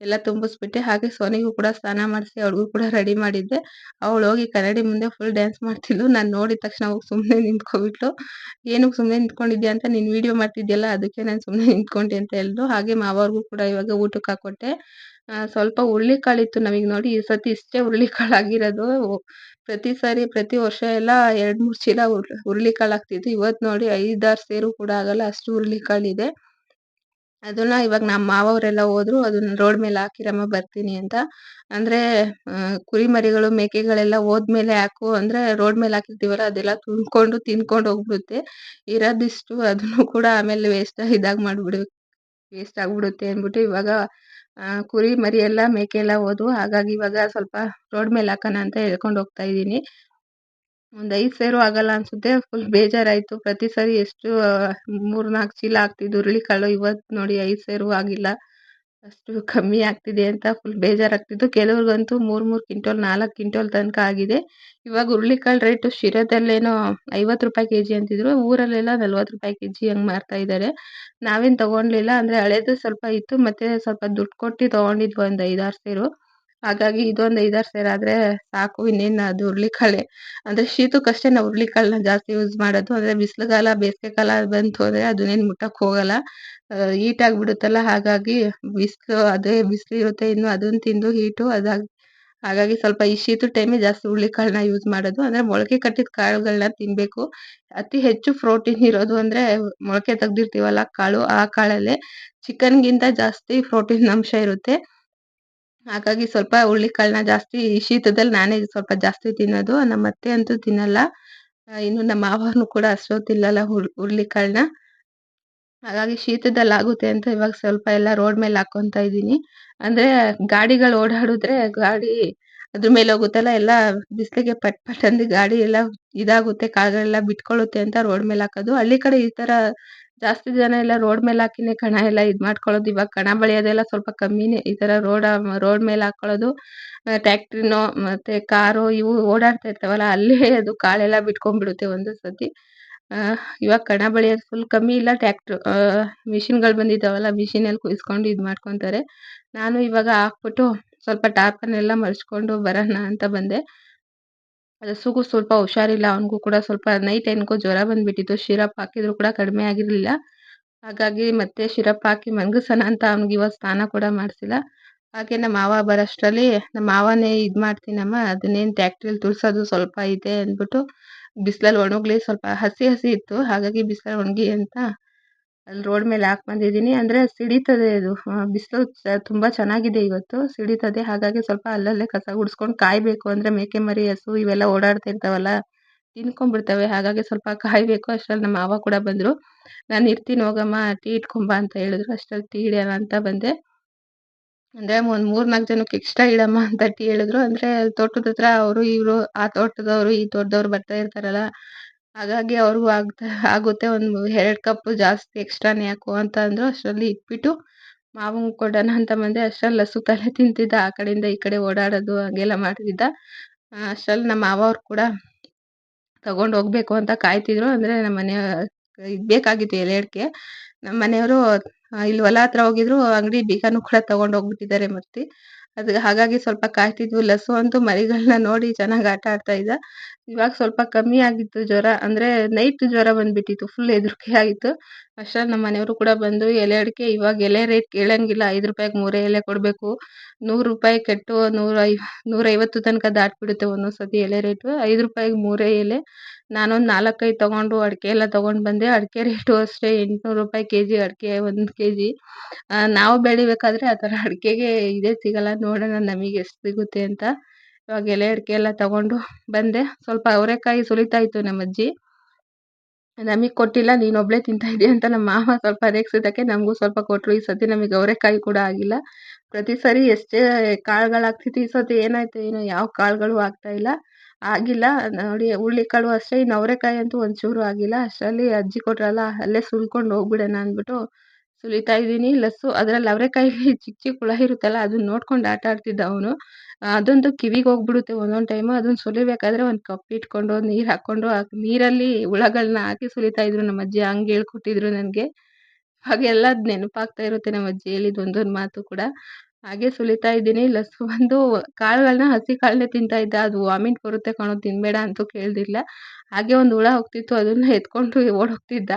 ಎಲ್ಲ ತುಂಬಿಸ್ಬಿಟ್ಟೆ. ಹಾಗೆ ಸೋನಿಗೂ ಕೂಡ ಸ್ನಾನ ಮಾಡಿಸಿ ಅವ್ಳಿಗೂ ಕೂಡ ರೆಡಿ ಮಾಡಿದ್ದೆ. ಅವಳು ಹೋಗಿ ಕನ್ನಡಿ ಮುಂದೆ ಫುಲ್ ಡ್ಯಾನ್ಸ್ ಮಾಡ್ತಿದ್ಲು. ನಾನ್ ನೋಡಿದ ತಕ್ಷಣ ಹೋಗಿ ಸುಮ್ನೆ ನಿಂತ್ಕೊಬಿಟ್ಲು. ಏನಕ್ಕೆ ಸುಮ್ನೆ ನಿಂತ್ಕೊಂಡಿದ್ಯಾ ಅಂತ, ನೀನ್ ವಿಡಿಯೋ ಮಾಡ್ತಿದ್ಯಲ್ಲ ಅದಕ್ಕೆ ನಾನ್ ಸುಮ್ನೆ ನಿಂತ್ಕೊಂಡೆ ಅಂತ ಹೇಳಿದ್ರು. ಹಾಗೆ ಮಾವವ್ರಿಗೂ ಕೂಡ ಇವಾಗ ಊಟಕ್ಕೆ ಹಾಕೊಟ್ಟೆ. ಸ್ವಲ್ಪ ಹುರುಳಿಕಾಳಿತ್ತು ನಮಿಗ್ ನೋಡಿ ಈ ಸತಿ ಇಷ್ಟೇ ಹುರುಳಿಕಾಳಾಗಿರೋದು. ಪ್ರತಿ ವರ್ಷ ಎಲ್ಲ 2-3 ಚೀಲ ಹುರುಳಿಕಾಳು ಹಾಕ್ತಿದ್ವಿ. ಇವತ್ ನೋಡಿ 5-6 ಸೇರು ಕೂಡ ಆಗಲ್ಲ, ಅಷ್ಟು ಹುರುಳಿಕಾಳಿದೆ. ಅದನ್ನ ಇವಾಗ ನಮ್ಮ ಮಾವವ್ರೆಲ್ಲ ಹೋದ್ರು, ಅದನ್ನ ರೋಡ್ ಮೇಲೆ ಹಾಕಿರಮ್ಮ ಬರ್ತೀನಿ ಅಂತ. ಅಂದ್ರೆ ಕುರಿ ಮರಿಗಳು, ಮೇಕೆಗಳೆಲ್ಲ ಹೋದ್ಮೇಲೆ ಹಾಕು ಅಂದ್ರೆ ರೋಡ್ ಮೇಲೆ ಹಾಕಿರ್ತೀವಲ್ಲ, ಅದೆಲ್ಲ ತುಂಬ್ಕೊಂಡು ತಿನ್ಕೊಂಡು ಹೋಗ್ಬಿಡುತ್ತೆ. ಇರೋದಿಷ್ಟು ಅದನ್ನು ಕೂಡ ಆಮೇಲೆ ವೇಸ್ಟ್ ಆಗ್ಬಿಡುತ್ತೆ ಅಂದ್ಬಿಟ್ಟು ಇವಾಗ ಕುರಿ ಮರಿ ಎಲ್ಲ ಮೇಕೆ ಎಲ್ಲ ಹೋದ್ವು. ಹಾಗಾಗಿ ಇವಾಗ ಸ್ವಲ್ಪ ರೋಡ್ ಮೇಲೆ ಹಾಕೋಣ ಅಂತ ಹೇಳ್ಕೊಂಡು ಹೋಗ್ತಾ ಇದೀನಿ. ಒಂದ್ 5 ಸೇರು ಆಗಲ್ಲ ಅನ್ಸುತ್ತೆ. ಫುಲ್ ಬೇಜಾರಾಯ್ತು. ಪ್ರತಿ ಸರಿ ಎಷ್ಟು 3-4 ಚೀಲ ಹಾಕ್ತಿದ್ದು ಹುರುಳಿಕಾಳು, ಇವತ್ ನೋಡಿ 5 ಸೇರು ಆಗಿಲ್ಲ. ಅಷ್ಟು ಕಮ್ಮಿ ಆಗ್ತಿದೆ ಅಂತ ಫುಲ್ ಬೇಜಾರಾಗ್ತಿತ್ತು. ಕೆಲವ್ರಿಗಂತೂ 3 ಕ್ವಿಂಟಲ್ 4 ಕ್ವಿಂಟಲ್ ತನಕ ಆಗಿದೆ. ಇವಾಗ ಹುರುಳಿಕಾಳು ರೇಟು ಶಿರಾದಲ್ಲೇನೋ 50 ರೂಪಾಯಿ ಕೆಜಿ ಅಂತಿದ್ರು. ಊರಲ್ಲೆಲ್ಲ 40 ರೂಪಾಯಿ ಕೆಜಿ ಹಂಗ್ ಮಾರ್ತಾ ಇದ್ದಾರೆ. ನಾವೇನ್ ತಗೊಂಡ್ಲಿಲ್ಲ. ಅಂದ್ರೆ ಹಳೇದು ಸ್ವಲ್ಪ ಇತ್ತು, ಮತ್ತೆ ಸ್ವಲ್ಪ ದುಡ್ಡು ಕೊಟ್ಟು ತಗೊಂಡಿದ್ವಿ ಒಂದ್ 5-6 ಸೇರು. ಹಾಗಾಗಿ ಇದೊಂದ್ 5-6 ಸೇರ್ ಆದ್ರೆ ಸಾಕು. ಇನ್ನೇನ್ ಅದು ಹುರುಳಿಕಾಳೆ ಅಂದ್ರೆ ಶೀತಕ್ಕಷ್ಟೇ ನಾವು ಹುರುಳಿಕಾಳನ್ನ ಜಾಸ್ತಿ ಯೂಸ್ ಮಾಡೋದು. ಅಂದ್ರೆ ಬಿಸಿಲುಗಾಲ, ಬೇಸಿಗೆ ಕಾಲ ಬಂತು ಅಂದ್ರೆ ಅದನ್ನೇನ್ ಮುಟ್ಟಕ್ ಹೋಗಲ್ಲ, ಹೀಟ್ ಆಗ್ಬಿಡುತ್ತಲ್ಲ. ಹಾಗಾಗಿ ಬಿಸಿಲು ಇರುತ್ತೆ, ಇನ್ನು ಅದನ್ನ ತಿಂದು ಹೀಟು ಹಾಗಾಗಿ ಸ್ವಲ್ಪ ಈ ಶೀತದ ಟೈಮಿಗೆ ಜಾಸ್ತಿ ಹುರುಳಿಕಾಳನ್ನ ಯೂಸ್ ಮಾಡೋದು. ಅಂದ್ರೆ ಮೊಳಕೆ ಕಟ್ಟಿದ ಕಾಳುಗಳನ್ನ ತಿನ್ಬೇಕು. ಅತಿ ಹೆಚ್ಚು ಪ್ರೋಟೀನ್ ಇರೋದು ಅಂದ್ರೆ ಮೊಳಕೆ ತೆಗ್ದಿರ್ತೀವಲ್ಲ ಕಾಳು, ಆ ಕಾಳಲ್ಲೇ ಚಿಕನ್ಗಿಂತ ಜಾಸ್ತಿ ಪ್ರೋಟೀನ್ ಅಂಶ ಇರುತ್ತೆ. ಹಾಗಾಗಿ ಸ್ವಲ್ಪ ಹುರುಳಿಕಾಳನ್ನ ಜಾಸ್ತಿ ಈ ಶೀತದಲ್ಲಿ ನಾನೇ ಸ್ವಲ್ಪ ಜಾಸ್ತಿ ತಿನ್ನೋದು. ನಮ್ಮ ಅತ್ತೆ ಅಂತೂ ತಿನ್ನಲ್ಲ. ಇನ್ನು ನಮ್ಮ ಮಾವನು ಕೂಡ ಅಷ್ಟೊತ್ತು ತಿನ್ನಲ್ಲ ಹುರುಳಿಕಾಳನ್ನ. ಹಾಗಾಗಿ ಶೀತದಲ್ಲಿ ಆಗುತ್ತೆ ಅಂತ ಇವಾಗ ಸ್ವಲ್ಪ ಎಲ್ಲ ರೋಡ್ ಮೇಲೆ ಹಾಕೊಂತ ಇದೀನಿ. ಅಂದ್ರೆ ಗಾಡಿಗಳು ಓಡಾಡಿದ್ರೆ ಗಾಡಿ ಅದ್ರ ಮೇಲೆ ಹೋಗುತ್ತಲ್ಲ, ಎಲ್ಲ ಬಿಸಿಲಿಗೆ ಪಟ್ ಪಟ್ ಅಂದು ಗಾಡಿ ಎಲ್ಲ ಇದಾಗುತ್ತೆ, ಕಾಳುಗಳೆಲ್ಲ ಬಿಟ್ಕೊಳ್ಳುತ್ತೆ ಅಂತ ರೋಡ್ ಮೇಲೆ ಹಾಕೋದು. ಹಳ್ಳಿ ಕಡೆ ಈ ತರ ಜಾಸ್ತಿ ಜನ ಎಲ್ಲ ರೋಡ್ ಮೇಲೆ ಹಾಕಿನೇ ಕಣ ಎಲ್ಲ ಮಾಡ್ಕೊಳ್ಳೋದು. ಇವಾಗ ಕಣ ಬೆಳೆಯೋದೆಲ್ಲ ಸ್ವಲ್ಪ ಕಮ್ಮಿನೇ. ಈ ತರ ರೋಡ್ ಮೇಲೆ ಹಾಕೊಳ್ಳೋದು. ಟ್ಯಾಕ್ಟ್ರಿನೋ ಮತ್ತೆ ಕಾರು ಇವು ಓಡಾಡ್ತಾ ಇರ್ತಾವಲ್ಲ ಅಲ್ಲೇ ಅದು ಕಾಳೆಲ್ಲ ಬಿಟ್ಕೊಂಡ್ಬಿಡುತ್ತೆ ಒಂದು ಸತಿ. ಇವಾಗ ಕಣ ಬೆಳೆಯೋದು ಫುಲ್ ಕಮ್ಮಿ. ಇಲ್ಲ ಮಿಷಿನ್ಗಳು ಬಂದಿದ್ದಾವಲ್ಲ ಮಿಷಿನಲ್ಲಿ ಕುಯ್ಸ್ಕೊಂಡು ಮಾಡ್ಕೊಂತಾರೆ. ನಾನು ಇವಾಗ ಹಾಕ್ಬಿಟ್ಟು ಸ್ವಲ್ಪ ಟಾರ್ಪನ್ನೆಲ್ಲ ಮರ್ಚ್ಕೊಂಡು ಬರೋಣ ಅಂತ ಬಂದೆ. ಹಸುಗೂ ಸ್ವಲ್ಪ ಹುಷಾರಿಲ್ಲ. ಅವನಿಗೂ ಕೂಡ ಸ್ವಲ್ಪ ನೈಟ್ ಏನ್ಕೋ ಜ್ವರ ಬಂದ್ಬಿಟ್ಟಿತ್ತು. ಸಿರಪ್ ಹಾಕಿದ್ರು ಕೂಡ ಕಡಿಮೆ ಆಗಿರ್ಲಿಲ್ಲ. ಹಾಗಾಗಿ ಮತ್ತೆ ಸಿರಪ್ ಹಾಕಿ ಮನ್ಗಿಸೋಣ ಅಂತ ಅವ್ನಿಗೆ ಇವತ್ತು ಸ್ನಾನ ಕೂಡ ಮಾಡಿಸಿಲ್ಲ. ಹಾಗೆ ನಮ್ಮ ಮಾವ ಬರೋಷ್ಟರಲ್ಲಿ ನಮ್ಮ ಮಾವನೇ ಮಾಡ್ತೀನಮ್ಮ, ಅದನ್ನೇನು ಟ್ಯಾಕ್ಟ್ರಿಯಲ್ಲಿ ತುಳ್ಸೋದು ಸ್ವಲ್ಪ ಇದೆ ಅಂದ್ಬಿಟ್ಟು ಬಿಸಿಲಲ್ಲಿ ಒಣಗ್ಲಿ, ಸ್ವಲ್ಪ ಹಸಿ ಇತ್ತು. ಹಾಗಾಗಿ ಬಿಸಿಲಲ್ಲಿ ಒಣಗಿ ಅಂತ ಅಲ್ಲಿ ರೋಡ್ ಮೇಲೆ ಹಾಕ್ ಬಂದಿದ್ದೀನಿ. ಅಂದ್ರೆ ಸಿಡಿತದೆ ಅದು. ಬಿಸಿಲು ತುಂಬಾ ಚೆನ್ನಾಗಿದೆ ಇವತ್ತು, ಸಿಡಿತದೆ. ಹಾಗಾಗಿ ಸ್ವಲ್ಪ ಅಲ್ಲಲ್ಲೇ ಕಸ ಗುಡಿಸ್ಕೊಂಡು ಕಾಯ್ಬೇಕು. ಅಂದ್ರೆ ಮೇಕೆ ಮರಿ, ಹಸು ಇವೆಲ್ಲ ಓಡಾಡ್ತಾ ಇರ್ತಾವಲ್ಲ, ತಿನ್ಕೊಂಡ್ಬಿಡ್ತವೆ. ಹಾಗಾಗಿ ಸ್ವಲ್ಪ ಕಾಯ್ಬೇಕು. ಅಷ್ಟ್ರಲ್ಲಿ ನಮ್ಮ ಮಾವ ಕೂಡ ಬಂದ್ರು. ನಾನು ಇರ್ತೀನಿ ಹೋಗಮ್ಮ, ಟೀ ಇಟ್ಕೊಂಬ ಅಂತ ಹೇಳಿದ್ರು. ಅಷ್ಟ್ರಲ್ಲಿ ಟೀ ಹಿಡಿಯೋಣ ಅಂತ ಬಂದೆ. ಅಂದ್ರೆ ಒಂದ್ 3-4 ಜನಕ್ಕೆ ಎಕ್ಸ್ಟ್ರಾ ಇಡಮ್ಮ ಅಂತ ಟೀ ಹೇಳಿದ್ರು. ಅಂದ್ರೆ ತೋಟದ ಹತ್ರ ಅವರು ಇವರು, ಆ ತೋಟದವರು ಈ ತೋಟದವ್ರು ಬರ್ತಾ ಇರ್ತಾರಲ್ಲ, ಹಾಗಾಗಿ ಅವ್ರಿಗೂ ಆಗುತ್ತೆ. ಒಂದು 2 ಕಪ್ ಜಾಸ್ತಿ ಎಕ್ಸ್ಟ್ರಾನೇ ಹಾಕು ಅಂತ ಅಂದ್ರು. ಅಷ್ಟರಲ್ಲಿ ಇಟ್ಬಿಟ್ಟು ಮಾವಂಗ್ ಕೊಡೋಣ ಅಂತ ಬಂದೆ. ಅಷ್ಟ್ರಲ್ಲಿ ಹಸು ತಲೆ ತಿಂತಿದ್ದ, ಆ ಕಡೆಯಿಂದ ಈ ಕಡೆ ಓಡಾಡೋದು ಹಂಗೆಲ್ಲ ಮಾಡ್ತಿದ್ದ. ಅಷ್ಟ್ರಲ್ಲಿ ನಮ್ಮ ಮಾವ ಅವ್ರು ಕೂಡ ತಗೊಂಡ್ ಹೋಗ್ಬೇಕು ಅಂತ ಕಾಯ್ತಿದ್ರು. ಅಂದ್ರೆ ನಮ್ಮ ಮನೆ ಬೇಕಾಗಿತ್ತು ಎಲೆ ನಮ್ಮ ಮನೆಯವರು ಇಲ್ಲಿ ಹೊಲ ಹತ್ರ ಹೋಗಿದ್ರು. ಅಂಗಡಿ ಬೀಗನೂ ಕೂಡ ತಗೊಂಡ್ ಹೋಗ್ಬಿಟ್ಟಿದ್ದಾರೆ ಮರ್ತಿ. ಹಾಗಾಗಿ ಸ್ವಲ್ಪ ಕಾಯ್ತಿದ್ವು. ಲಸು ಅಂತೂ ಮರಿಗಳನ್ನ ನೋಡಿ ಚೆನ್ನಾಗಿ ಆಟ ಆಡ್ತಾ ಇದ್ದ. ಇವಾಗ ಸ್ವಲ್ಪ ಕಮ್ಮಿ ಆಗಿತ್ತು ಜ್ವರ. ಅಂದ್ರೆ ನೈಟ್ ಜ್ವರ ಬಂದ್ಬಿಟ್ಟಿತ್ತು. ಫುಲ್ ಹೆದರಿಕೆ ಆಗಿತ್ತು. ಅಷ್ಟ್ರಲ್ಲಿ ನಮ್ಮ ಮನೆಯವರು ಕೂಡ ಬಂದು ಎಲೆ ಅಡಿಕೆ ಇವಾಗ ಎಲೆ ರೇಟ್ ಕೇಳಂಗಿಲ್ಲ. 5 ರೂಪಾಯಿಗೆ 3 ಎಲೆ ಕೊಡ್ಬೇಕು. 100 ರೂಪಾಯಿ ಕೆಟ್ಟು 150 ತನಕ ದಾಟ್ಬಿಡುತ್ತೆ ಒಂದೊಂದ್ಸತಿ ಎಲೆ ರೇಟು. 5 ರೂಪಾಯಿಗೆ 3 ಎಲೆ. ನಾನೊಂದು 4-5 ತಗೊಂಡು ಅಡಿಕೆ ಎಲ್ಲ ತಗೊಂಡ್ ಬಂದೆ. ಅಡಿಕೆ ರೇಟು ಅಷ್ಟೇ 800 ರೂಪಾಯಿ ಕೆಜಿ ಅಡಿಕೆ, 1 ಕೆಜಿ. ನಾವು ಬೆಳಿಬೇಕಾದ್ರೆ ಆ ಥರ ಅಡಿಕೆಗೆ ಇದೇ ಸಿಗಲ್ಲ. ನೋಡೋಣ ನಮಗೆ ಎಷ್ಟು ಸಿಗುತ್ತೆ ಅಂತ. ಇವಾಗ ಎಲೆ ಅಡಿಕೆ ಎಲ್ಲ ತಗೊಂಡು ಬಂದೆ. ಸ್ವಲ್ಪ ಅವರೆಕಾಯಿ ಸುಲಿತಾ ಇತ್ತು ನಮ್ಮ ಅಜ್ಜಿ. ನಮಗೆ ಕೊಟ್ಟಿಲ್ಲ, ನೀನೊಬ್ಳೆ ತಿಂತಾ ಇದೀಯ ಅಂತ ನಮ್ಮ ಮಾವ ಸ್ವಲ್ಪ ರೇಗ್ಸಿದ್ದಕ್ಕೆ ನಮಗೂ ಸ್ವಲ್ಪ ಕೊಟ್ರು. ಈ ಸತಿ ನಮಗೆ ಅವರೆಕಾಯಿ ಕೂಡ ಆಗಿಲ್ಲ. ಪ್ರತಿ ಸರಿ ಎಷ್ಟೇ ಕಾಳುಗಳಾಗ್ತಿತ್ತು, ಈ ಸತಿ ಏನಾಯ್ತು ಏನೋ ಯಾವ ಕಾಳುಗಳು ಆಗ್ತಾ ಇಲ್ಲ, ಆಗಿಲ್ಲ ನೋಡಿ. ಹುಳ್ಳಿಕಾಳು ಅಷ್ಟೇ. ಇನ್ನು ಅವರೆಕಾಯಿ ಅಂತೂ ಒಂಚೂರು ಆಗಿಲ್ಲ. ಅಷ್ಟರಲ್ಲಿ ಅಜ್ಜಿ ಕೊಟ್ರಲ್ಲ, ಅಲ್ಲೇ ಸುಲ್ಕೊಂಡು ಹೋಗ್ಬಿಡೋಣ ಅಂದ್ಬಿಟ್ಟು ಸುಲಿತಾ ಇದ್ದೀನಿ. ಲಸ್ಸು ಅದ್ರಲ್ಲಿ ಅವರೆಕಾಯಿ ಚಿಕ್ಕ ಚಿಕ್ಕ ಹುಳ ಇರುತ್ತಲ್ಲ, ಅದನ್ನ ನೋಡ್ಕೊಂಡು ಆಟ ಆಡ್ತಿದ್ದ ಅವನು. ಅದಂತೂ ಕಿವಿಗೆ ಹೋಗ್ಬಿಡುತ್ತೆ ಒಂದೊಂದು ಟೈಮು. ಅದನ್ನ ಸುಲಿಬೇಕಾದ್ರೆ ಒಂದು ಕಪ್ ಇಟ್ಕೊಂಡು ನೀರು ಹಾಕ್ಕೊಂಡು ನೀರಲ್ಲಿ ಹುಳಗಳನ್ನ ಹಾಕಿ ಸುಲಿತಾ ಇದ್ರು ನಮ್ಮ ಅಜ್ಜಿ. ಹಂಗೆ ಹೇಳ್ಕೊಟ್ಟಿದ್ರು ನನಗೆ. ಹಾಗೆಲ್ಲ ನೆನಪಾಗ್ತಾ ಇರುತ್ತೆ ನಮ್ಮ ಅಜ್ಜಿ ಹೇಳಿದ ಒಂದೊಂದು ಮಾತು ಕೂಡ. ಹಾಗೆ ಸುಲಿತಾ ಇದ್ದೀನಿ. ಲಸ್ಸು ಬಂದು ಕಾಳುಗಳನ್ನ ಹಸಿ ಕಾಳನ್ನೇ ತಿಂತಾ ಇದ್ದ. ಅದು ವಾಮಿಟ್ ಬರುತ್ತೆ ಕಣೋ, ತಿನ್ಬೇಡ ಅಂತೂ ಕೇಳ್ದಿಲ್ಲ. ಹಾಗೆ ಒಂದು ಹುಳ ಹೋಗ್ತಿತ್ತು, ಅದನ್ನ ಎತ್ಕೊಂಡು ಓಡೋಗ್ತಿದ್ದ.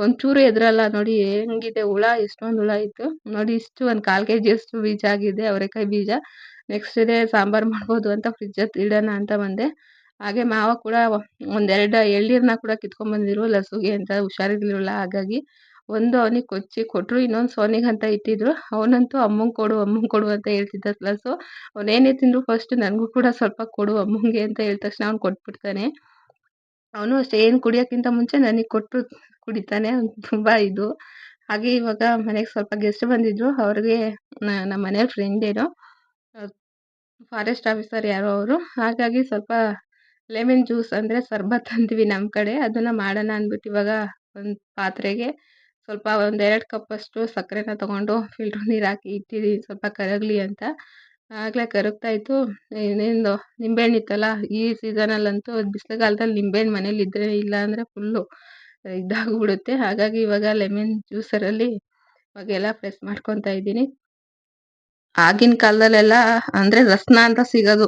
ಒಂಚೂರು ಎದ್ರಲ್ಲ ನೋಡಿ. ಹೆಂಗಿದೆ ಹುಳ, ಎಷ್ಟೊಂದು ಹುಳ ಇತ್ತು ನೋಡಿ. ಇಷ್ಟು ಒಂದು 1/4 kg ಅಷ್ಟು ಬೀಜ ಆಗಿದೆ, ಅವರೆಕಾಯಿ ಬೀಜ. ನೆಕ್ಸ್ಟ್ ಡೇ ಸಾಂಬಾರು ಮಾಡ್ಬೋದು ಅಂತ ಫ್ರಿಡ್ಜ್ ಇಡೋಣ ಅಂತ ಬಂದೆ. ಹಾಗೆ ಮಾವ ಕೂಡ ಒಂದೆರಡು ಎಳ್ನೀರನ್ನ ಕೂಡ ಕಿತ್ಕೊಂಡ್ಬಂದಿದ್ರು ಲಸ್ಸುಗೆ ಅಂತ. ಹುಷಾರಿರ್ಲಿಲ್ಲ ಹಾಗಾಗಿ. ಒಂದು ಅವನಿಗೆ ಕೊಚ್ಚಿ ಕೊಟ್ಟರು, ಇನ್ನೊಂದು ಸೋನಿಗಂತ ಇಟ್ಟಿದ್ರು. ಅವನಂತೂ ಅಮ್ಮಂಗೆ ಕೊಡು ಅಮ್ಮಂಗೆ ಕೊಡು ಅಂತ ಹೇಳ್ತಿದ್ದ ಲಸ್ಸು. ಅವನೇನೇ ತಿಂದ್ರು ಫಸ್ಟ್ ನನಗೂ ಕೂಡ ಸ್ವಲ್ಪ ಕೊಡು ಅಮ್ಮಂಗೆ ಅಂತ ಹೇಳಿದ ತಕ್ಷಣ ಅವ್ನು ಕೊಟ್ಬಿಡ್ತಾನೆ. ಅವನು ಅಷ್ಟೇ, ಏನು ಕುಡಿಯೋಕ್ಕಿಂತ ಮುಂಚೆ ನನಗೆ ಕೊಟ್ಟು ಕುಡಿತಾನೆ. ಅವ್ನು ತುಂಬ ಇದು. ಹಾಗೆ ಇವಾಗ ಮನೆಗೆ ಸ್ವಲ್ಪ ಗೆಸ್ಟ್ ಬಂದಿದ್ರು. ಅವ್ರಿಗೆ ನಮ್ಮ ಮನೆಯವ್ರ ಫ್ರೆಂಡ್ ಏನೋ, ಫಾರೆಸ್ಟ್ ಆಫೀಸರ್ ಯಾರೋ ಅವರು. ಹಾಗಾಗಿ ಸ್ವಲ್ಪ ಲೆಮನ್ ಜ್ಯೂಸ್ ಅಂದರೆ ಸರ್ಬತ್ ಅಂತೀವಿ ನಮ್ಮ ಕಡೆ, ಅದನ್ನು ಮಾಡೋಣ ಅಂದ್ಬಿಟ್ಟು ಇವಾಗ ಒಂದು ಪಾತ್ರೆಗೆ ಸ್ವಲ್ಪ 1-2 ಕಪ್ಪಷ್ಟು ಸಕ್ಕರೆನ ತೊಗೊಂಡು ಫಿಲ್ಟ್ರ್ ನೀರು ಹಾಕಿ ಇಟ್ಟಿದ್ದೀನಿ, ಸ್ವಲ್ಪ ಕರಗಲಿ ಅಂತ. ಆಗಲೇ ಕರಗ್ತಾ ಇತ್ತು. ಇನ್ನೇನು ನಿಂಬೆಹಣ್ಣು ಇತ್ತಲ್ಲ, ಈ ಸೀಸನಲ್ಲಂತೂ ಬಿಸಿಲುಗಾಲದಲ್ಲಿ ನಿಂಬೆಹಣ್ಣು ಮನೇಲಿ ಇದ್ದರೆ ಇಲ್ಲ ಅಂದರೆ ಫುಲ್ಲು ಇದಾಗ್ಬಿಡುತ್ತೆ. ಹಾಗಾಗಿ ಇವಾಗ ಲೆಮನ್ ಜ್ಯೂಸರಲ್ಲಿ ಇವಾಗೆಲ್ಲ ಪ್ರೆಸ್ ಮಾಡ್ಕೊತಾ ಇದ್ದೀನಿ. ಆಗಿನ ಕಾಲದಲ್ಲೆಲ್ಲ ಅಂದ್ರೆ ರಸ್ನ ಅಂತ ಸಿಗೋದು.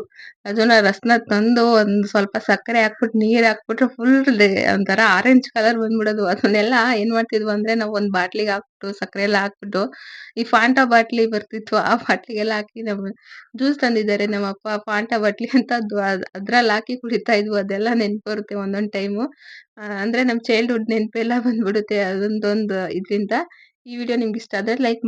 ಅದನ್ನ ರಸ್ನ ತಂದು ಒಂದು ಸ್ವಲ್ಪ ಸಕ್ಕರೆ ಹಾಕ್ಬಿಟ್ಟು ನೀರು ಹಾಕ್ಬಿಟ್ರೆ ಫುಲ್ ಒಂಥರ ಆರೆಂಜ್ ಕಲರ್ ಬಂದ್ಬಿಡೋದು. ಅದನ್ನೆಲ್ಲ ಏನ್ ಮಾಡ್ತಿದ್ವು ಅಂದ್ರೆ, ನಾವು ಒಂದು ಬಾಟ್ಲಿಗೆ ಹಾಕ್ಬಿಟ್ಟು ಸಕ್ಕರೆ ಎಲ್ಲ ಹಾಕ್ಬಿಟ್ಟು, ಈ ಫಾಂಟಾ ಬಾಟ್ಲಿ ಬರ್ತಿತ್ತು, ಆ ಬಾಟ್ಲಿಗೆಲ್ಲ ಹಾಕಿ ಜ್ಯೂಸ್ ತಂದಿದ್ದಾರೆ ನಮ್ಮಪ್ಪ, ಫಾಂಟಾ ಬಾಟ್ಲಿ ಅಂತ. ಅದ್ರಲ್ಲಿ ಹಾಕಿ ಕುಡಿತಾ ಇದ್ವು. ಅದೆಲ್ಲ ನೆನ್ಪು ಬರುತ್ತೆ ಒಂದೊಂದು ಟೈಮು. ಅಂದ್ರೆ ನಮ್ಮ ಚೈಲ್ಡ್ಹುಡ್ ನೆನಪೆಲ್ಲ ಬಂದ್ಬಿಡುತ್ತೆ ಅದೊಂದೊಂದು ಇದರಿಂದ. ಈ ವಿಡಿಯೋ ನಿಮ್ಗೆ ಇಷ್ಟ ಆದರೆ ಲೈಕ್